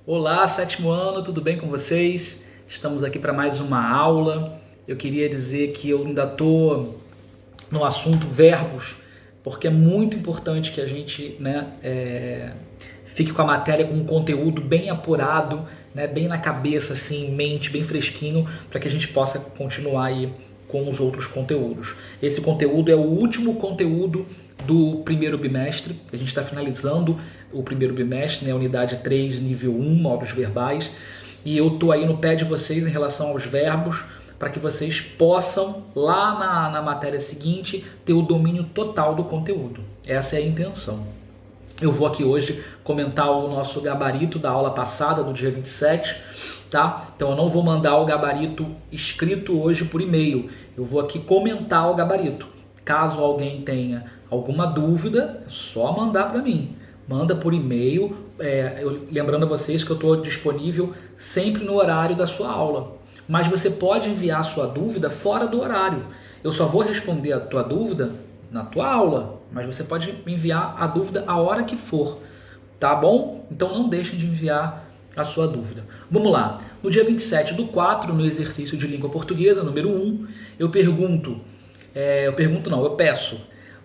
Olá, sétimo ano, tudo bem com vocês? Estamos aqui para mais uma aula. Eu queria dizer que eu ainda estou no assunto verbos, porque é muito importante que a gente fique com a matéria com um conteúdo bem apurado, bem na cabeça, assim, em mente, bem fresquinho, para que a gente possa continuar aí com os outros conteúdos. Esse conteúdo é o último conteúdo do primeiro bimestre. A gente está finalizando o primeiro bimestre, unidade 3, nível 1, modos verbais, e eu estou aí no pé de vocês em relação aos verbos, para que vocês possam, lá na matéria seguinte, ter o domínio total do conteúdo. Essa é a intenção. Eu vou aqui hoje comentar o nosso gabarito da aula passada, do dia 27, tá? Então eu não vou mandar o gabarito escrito hoje por e-mail, eu vou aqui comentar o gabarito. Caso alguém tenha alguma dúvida, é só mandar para mim. Manda por e-mail, lembrando a vocês que eu estou disponível sempre no horário da sua aula. Mas você pode enviar a sua dúvida fora do horário. Eu só vou responder a tua dúvida na tua aula, mas você pode enviar a dúvida a hora que for, tá bom? Então não deixe de enviar a sua dúvida. Vamos lá. No dia 27/4, no exercício de língua portuguesa, número 1, eu peço: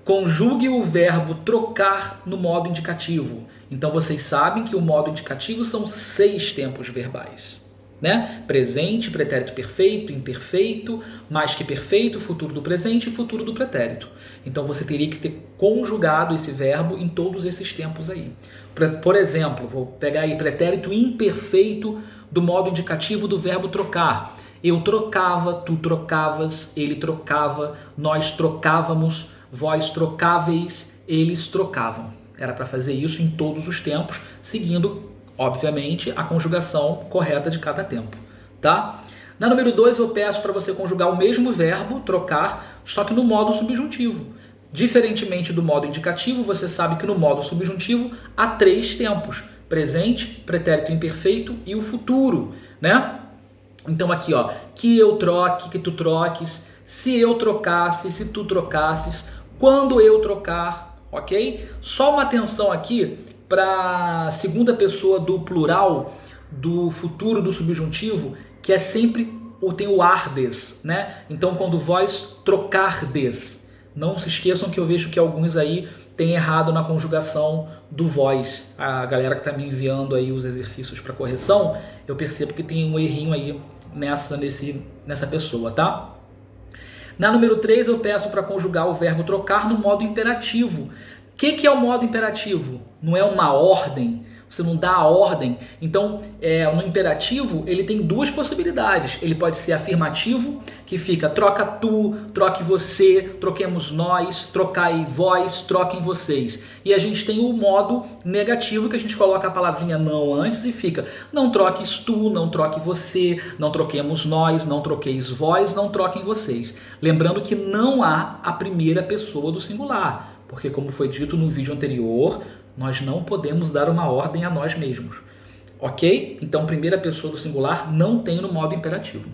conjugue o verbo trocar no modo indicativo. Então vocês sabem que o modo indicativo são 6 tempos verbais, né? Presente, pretérito perfeito, imperfeito, mais que perfeito, futuro do presente e futuro do pretérito. Então você teria que ter conjugado esse verbo em todos esses tempos aí. Por exemplo, vou pegar aí pretérito imperfeito do modo indicativo do verbo trocar. Eu trocava, tu trocavas, ele trocava, nós trocávamos, vós trocáveis, eles trocavam. Era para fazer isso em todos os tempos, seguindo, obviamente, a conjugação correta de cada tempo, tá? Na número 2, eu peço para você conjugar o mesmo verbo, trocar, só que no modo subjuntivo. Diferentemente do modo indicativo, você sabe que no modo subjuntivo há 3 tempos: presente, pretérito imperfeito e o futuro, né? Então aqui, ó, que eu troque, que tu troques, se eu trocasse, se tu trocasses, quando eu trocar, ok? Só uma atenção aqui para a segunda pessoa do plural, do futuro do subjuntivo, que é sempre tem o ardes, né? Então quando vós trocardes, não se esqueçam que eu vejo que alguns aí têm errado na conjugação do vós. A galera que está me enviando aí os exercícios para correção, eu percebo que tem um errinho aí nessa pessoa, tá? Na número 3, eu peço para conjugar o verbo trocar no modo imperativo. O que é o modo imperativo? Não é uma ordem, você não dá a ordem. Então, no imperativo, ele tem 2 possibilidades. Ele pode ser afirmativo, que fica troca tu, troque você, troquemos nós, trocai vós, troquem vocês. E a gente tem o modo negativo, que a gente coloca a palavrinha não antes e fica não troques tu, não troque você, não troquemos nós, não troqueis vós, não troquem vocês. Lembrando que não há a primeira pessoa do singular, porque como foi dito no vídeo anterior, nós não podemos dar uma ordem a nós mesmos, ok? Então, primeira pessoa do singular não tem no modo imperativo.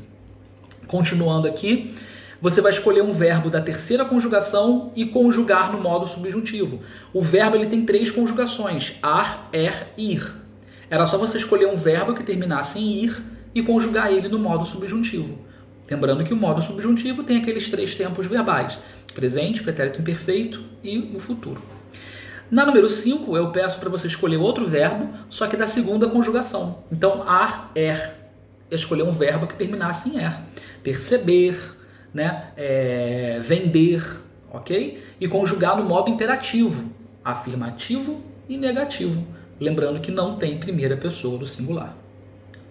Continuando aqui, você vai escolher um verbo da terceira conjugação e conjugar no modo subjuntivo. O verbo ele tem 3 conjugações: ar, ir. Era só você escolher um verbo que terminasse em ir e conjugar ele no modo subjuntivo. Lembrando que o modo subjuntivo tem aqueles 3 tempos verbais: presente, pretérito imperfeito e o futuro. Na número 5, eu peço para você escolher outro verbo, só que da segunda conjugação. Então, ar, escolher um verbo que terminasse em er. Perceber, né? Vender, ok? E conjugar no modo imperativo, afirmativo e negativo. Lembrando que não tem primeira pessoa do singular.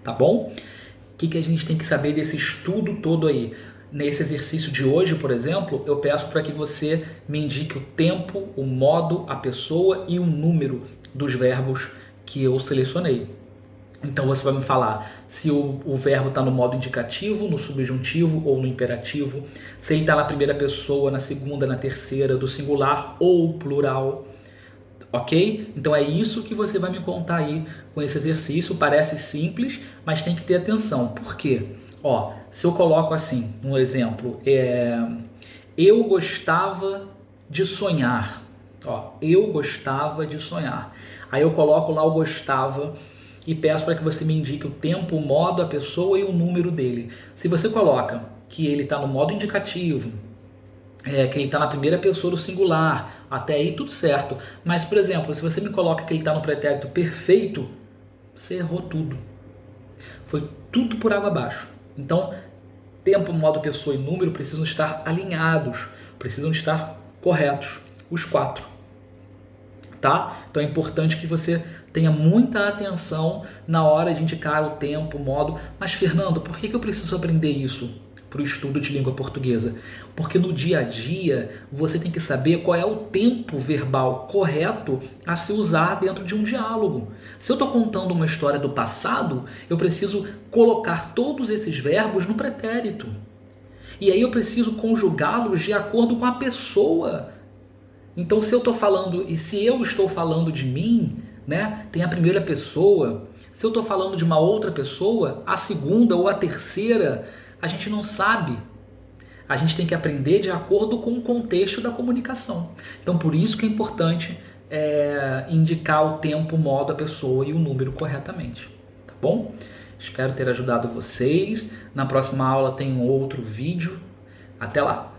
Tá bom? O que a gente tem que saber desse estudo todo aí? Nesse exercício de hoje, por exemplo, eu peço para que você me indique o tempo, o modo, a pessoa e o número dos verbos que eu selecionei. Então você vai me falar se o verbo está no modo indicativo, no subjuntivo ou no imperativo, se ele está na primeira pessoa, na segunda, na terceira, do singular ou plural, ok? Então é isso que você vai me contar aí com esse exercício. Parece simples, mas tem que ter atenção. Por quê? Ó, se eu coloco assim, um exemplo, eu gostava de sonhar. Ó, eu gostava de sonhar. Aí eu coloco lá o gostava e peço para que você me indique o tempo, o modo, a pessoa e o número dele. Se você coloca que ele está no modo indicativo, que ele está na primeira pessoa do singular, até aí tudo certo. Mas, por exemplo, se você me coloca que ele está no pretérito perfeito, você errou tudo. Foi tudo por água abaixo. Então, tempo, modo, pessoa e número precisam estar alinhados, precisam estar corretos, os 4. Tá? Então é importante que você tenha muita atenção na hora de indicar o tempo, o modo. Mas, Fernando, por que eu preciso aprender isso para o estudo de língua portuguesa? Porque no dia a dia você tem que saber qual é o tempo verbal correto a se usar dentro de um diálogo. Se eu estou contando uma história do passado, eu preciso colocar todos esses verbos no pretérito. E aí eu preciso conjugá-los de acordo com a pessoa. Então, se eu estou falando, e se eu estou falando de mim, né, tem a primeira pessoa. Se eu estou falando de uma outra pessoa, a segunda ou a terceira, a gente não sabe. A gente tem que aprender de acordo com o contexto da comunicação. Então, por isso que é importante indicar o tempo, o modo, a pessoa e o número corretamente. Tá bom? Espero ter ajudado vocês. Na próxima aula tem um outro vídeo. Até lá!